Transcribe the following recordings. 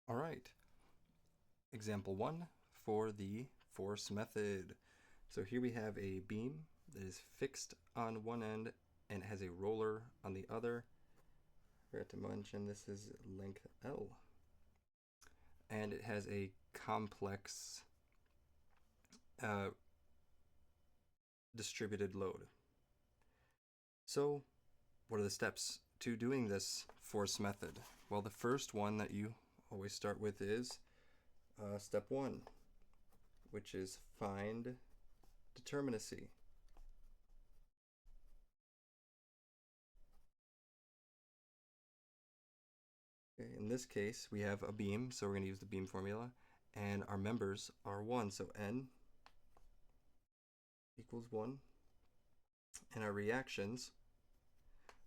All right, example one for the force method. So here we have a beam that is fixed on one end and it has a roller on the other. I forgot to mention this is length L. And it has a complex uh, distributed load. So what are the steps to doing this force method? Well, the first one that you always start with is step one, which is find determinacy. Okay, in this case, we have a beam, so we're going to use the beam formula, and our members are 1, so N equals 1. And our reactions,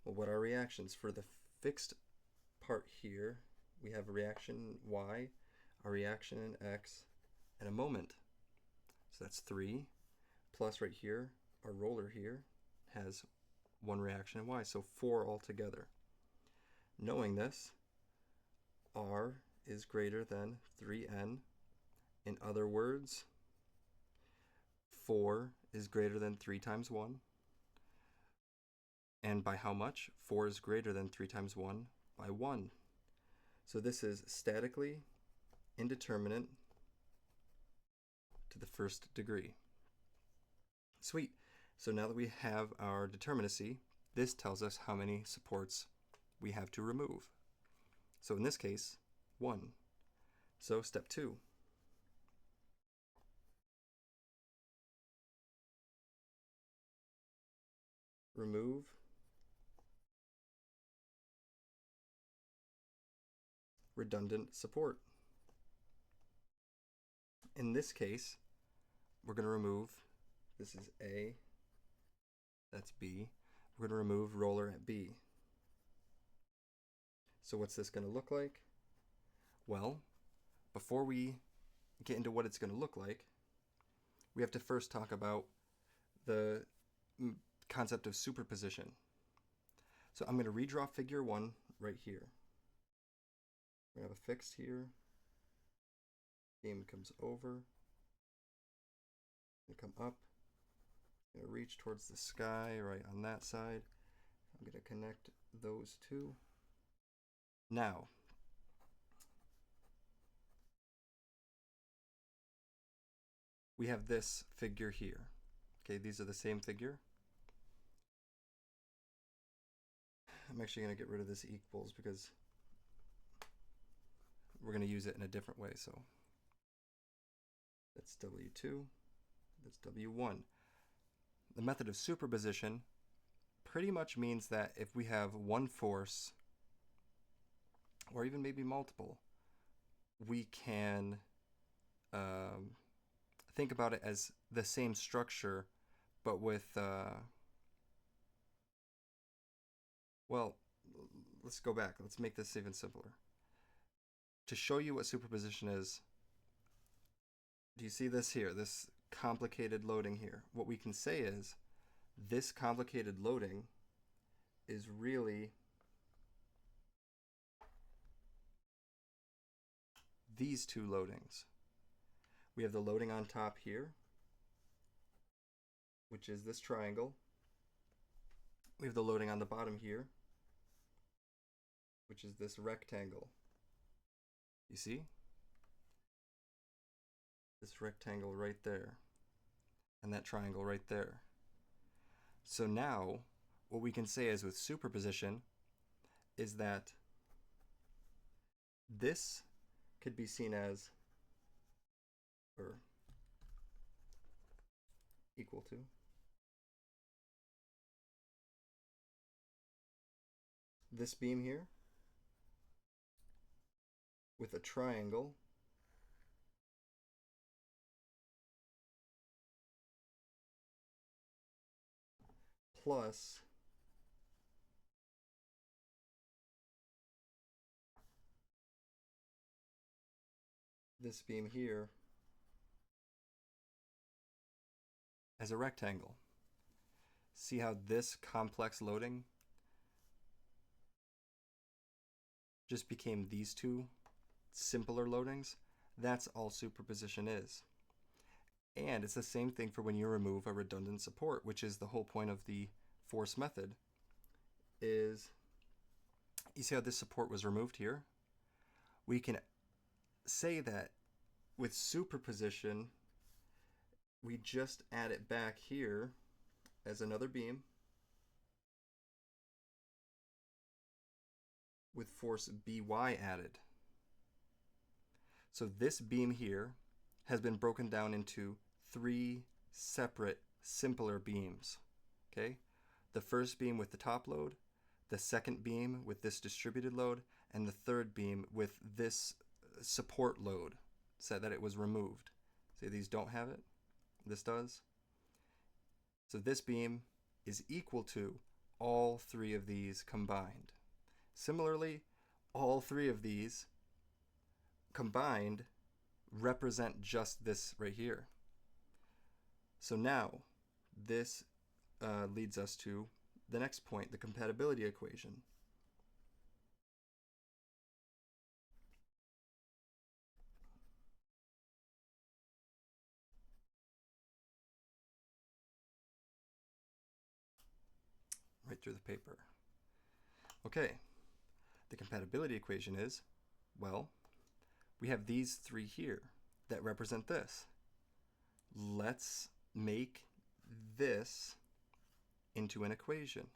well, what are reactions? For the fixed part here, we have a reaction Y, a reaction in X, and a moment. So that's 3, plus right here, our roller here has 1 reaction in Y, so 4 altogether. Knowing this, R is greater than 3N. In other words, 4 is greater than 3 times 1. And by how much? 4 is greater than 3 times 1 by 1. So this is statically indeterminate to the first degree. Sweet. So now that we have our determinacy, this tells us how many supports we have to remove. So in this case, 1. So step 2. Remove redundant support. In this case, we're going to remove, this is A, that's B. We're going to remove roller at B. So what's this going to look like? Well, before we get into what it's going to look like, we have to first talk about the concept of superposition. So I'm going to redraw figure 1 right here. We have a fixed here. Beam comes over. Gonna come up. Gonna reach towards the sky right on that side. I'm gonna connect those two. Now, we have this figure here. Okay, these are the same figure. I'm actually gonna get rid of this equals because we're gonna use it in a different way. So that's W2, that's W1. The method of superposition pretty much means that if we have one force, or even maybe multiple, we can think about it as the same structure, but with, well, let's go back. Let's make this even simpler. To show you what superposition is, do you see this here, this complicated loading here? What we can say is this complicated loading is really these two loadings. We have the loading on top here, which is this triangle. We have the loading on the bottom here, which is this rectangle. You see? This rectangle right there, and that triangle right there. So now, what we can say is with superposition is that this could be seen as, or equal to, this beam here with a triangle plus this beam here as a rectangle. See how this complex loading just became these two simpler loadings, that's all superposition is. And it's the same thing for when you remove a redundant support, which is the whole point of the force method, is you see how this support was removed here? We can say that with superposition, we just add it back here as another beam with force By added. So this beam here has been broken down into 3 separate, simpler beams. Okay? The first beam with the top load, the second beam with this distributed load, and the third beam with this support load, so that it was removed. See, these don't have it. This does. So this beam is equal to all 3 of these combined. Similarly, all 3 of these combined represent just this right here. So now this leads us to the next point, the compatibility equation. Right through the paper. Okay, the compatibility equation is, well, we have these 3 here that represent this. Let's make this into an equation.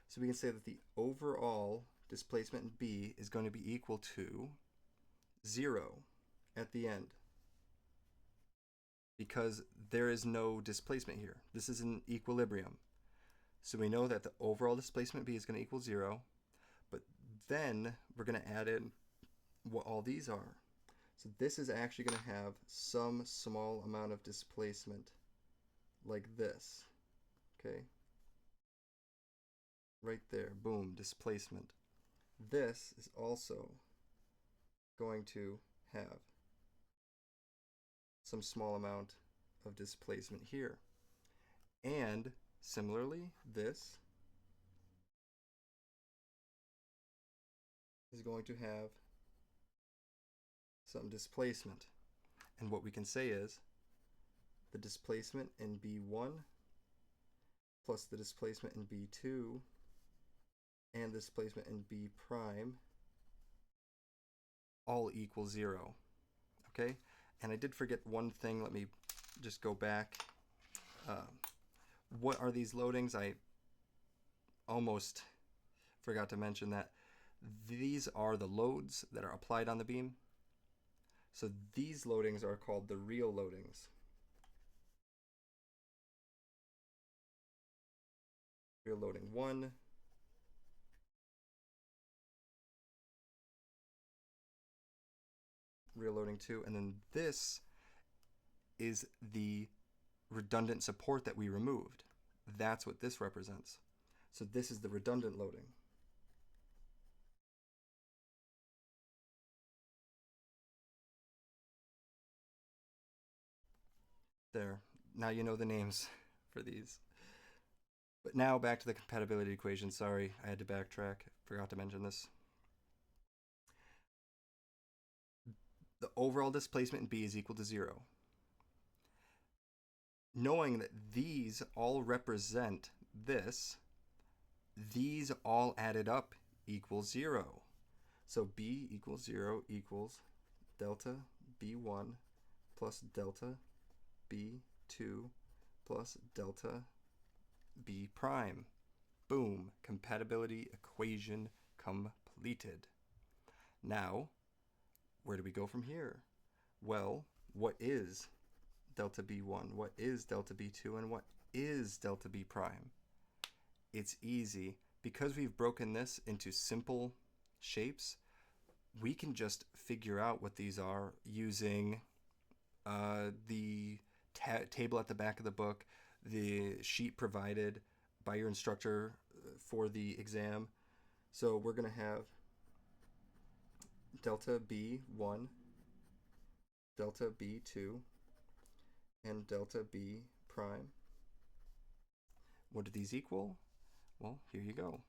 So we can say that the overall displacement in B is going to be equal to 0 at the end, because there is no displacement here. This is an equilibrium. So we know that the overall displacement B is going to equal 0, but then we're going to add in what all these are. So this is actually going to have some small amount of displacement, like this. Okay? Right there, boom, displacement. This is also going to have some small amount of displacement here. And similarly, this is going to have some displacement. And what we can say is the displacement in B1 plus the displacement in B2 and the displacement in B prime all equal 0. Okay? And I did forget one thing. Let me just go back. What are these loadings? I almost forgot to mention that these are the loads that are applied on the beam. So these loadings are called the real loadings. Real loading 1, real loading 2, and then this is the redundant support that we removed. That's what this represents. So this is the redundant loading. There. Now you know the names for these. But now back to the compatibility equation. Sorry, I had to backtrack. Forgot to mention this. The overall displacement in B is equal to 0. Knowing that these all represent this, these all added up equals 0. So B equals 0 equals delta B1 plus delta B2 plus delta B prime. Boom, compatibility equation completed. Now, where do we go from here? Well, what is delta B1? What is delta B2? And what is delta B prime? It's easy. Because we've broken this into simple shapes, we can just figure out what these are using the table at the back of the book, the sheet provided by your instructor for the exam. So we're going to have delta B1, delta B2, and delta B prime. What do these equal? Well, here you go.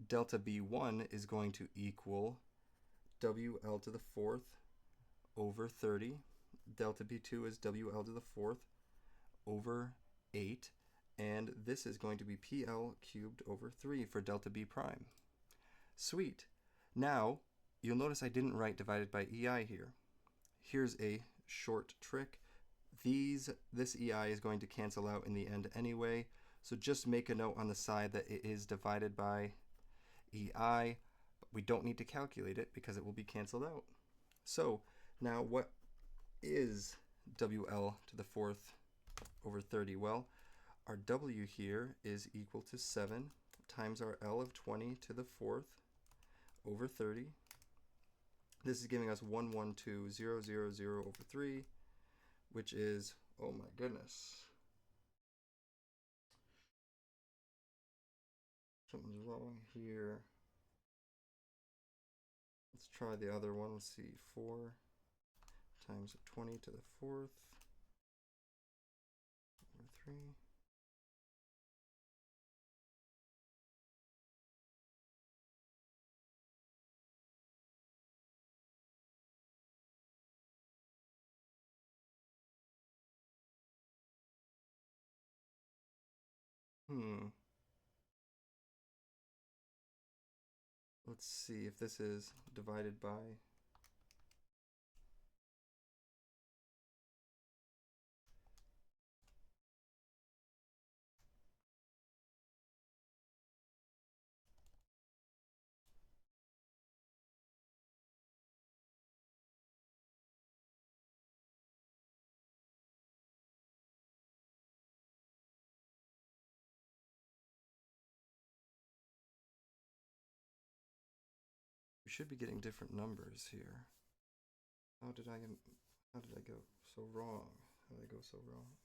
Delta B1 is going to equal WL to the fourth over 30. Delta B2 is WL to the fourth over 8. And this is going to be PL cubed over 3 for delta B prime. Sweet. Now, you'll notice I didn't write divided by EI here. Here's a short trick. This EI is going to cancel out in the end anyway, so just make a note on the side that it is divided by EI, but we don't need to calculate it because it will be canceled out. So now what is WL to the fourth over 30? Well, our W here is equal to 7 times our L of 20 to the fourth over 30. This is giving us 112,000 over 3, which is, oh my goodness. Something's wrong here. Let's try the other one. Let's see, 4 times 20 to the fourth over 3. Let's see if this is divided by. We should be getting different numbers here. How did I go so wrong? How did I go so wrong?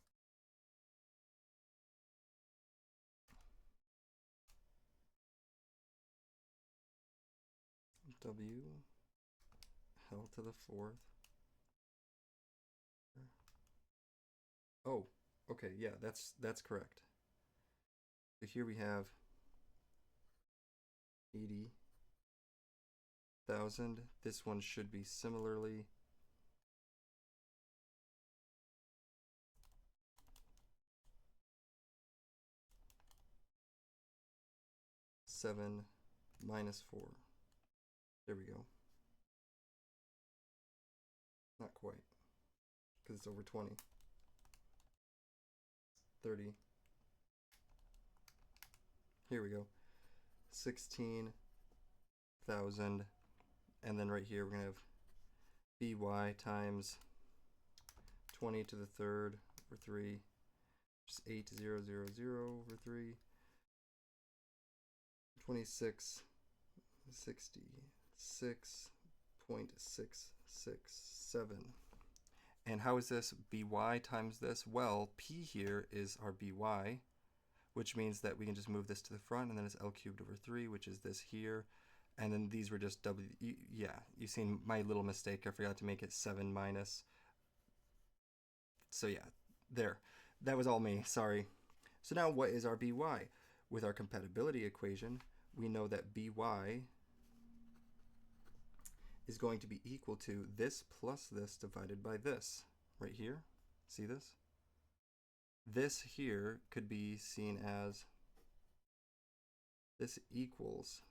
W L to the fourth. Oh, okay, yeah, that's correct. So here we have 80,000. This one should be similarly 7 minus 4. There we go. Not quite, because it's over 20. 30. Here we go. 16,000. And then right here we're going to have by times 20 to the third over 3, which is 8,000 over 3. 2666.667. And how is this by times this? Well, p here is our by, which means that we can just move this to the front, and then it's L cubed over 3, which is this here. And then these were just W. Yeah, you've seen my little mistake. I forgot to make it 7 minus. So yeah, there. That was all me. Sorry. So now what is our by? With our compatibility equation, we know that by is going to be equal to this plus this divided by this. Right here. See this? This here could be seen as this equals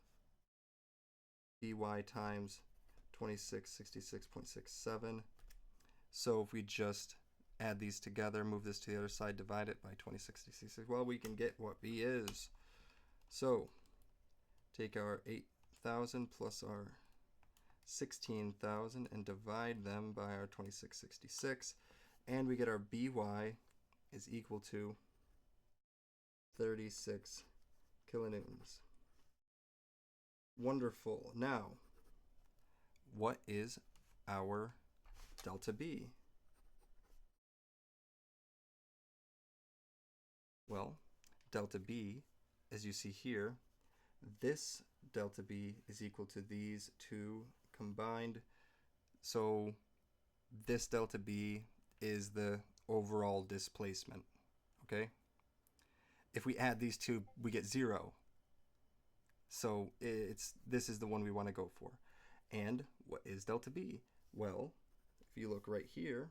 by times 2666.67. So if we just add these together, move this to the other side, divide it by 2666, well, we can get what b is. So take our 8,000 plus our 16,000 and divide them by our 2666, and we get our by is equal to 36 kilonewtons. Wonderful. Now, what is our delta B? Well, delta B, as you see here, this delta B is equal to these two combined. So this delta B is the overall displacement, okay? If we add these two, we get 0. So this is the one we want to go for. And what is delta B? Well, if you look right here,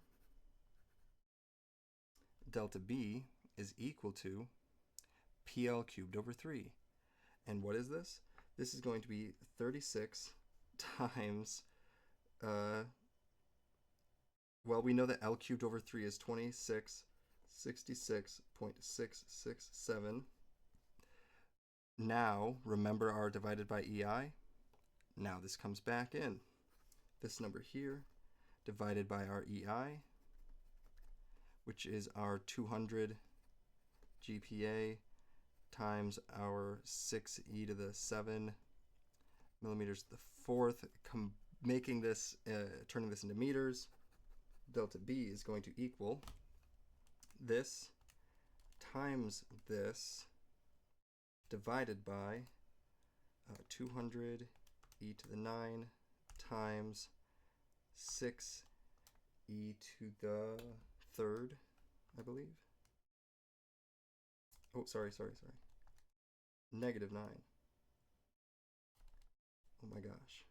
delta B is equal to PL cubed over 3. And what is this? This is going to be 36 times, well, we know that L cubed over 3 is 2666.667. Now, remember our divided by EI? Now this comes back in. This number here divided by our EI, which is our 200 GPa times our 6e to the 7 millimeters to the fourth, making this, turning this into meters. Delta B is going to equal this times this divided by 200 e to the 9 times 6 e to the third, I believe. Oh, sorry. Negative 9. Oh my gosh.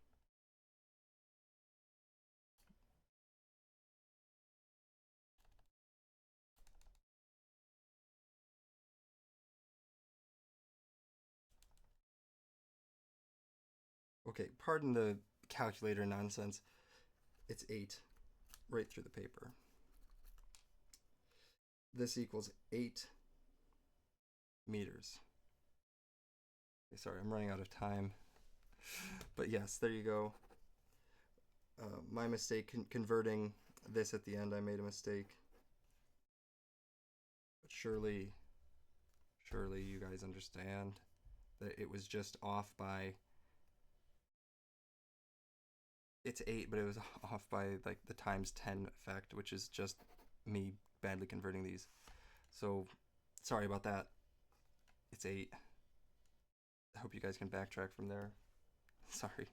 Okay, pardon the calculator nonsense. It's 8 right through the paper. This equals 8 meters. Okay, sorry, I'm running out of time. But yes, there you go. My mistake converting this at the end, I made a mistake. But surely you guys understand that it was just off by, it's 8, but it was off by like the times 10 effect, which is just me badly converting these. So sorry about that. It's 8. I hope you guys can backtrack from there. Sorry.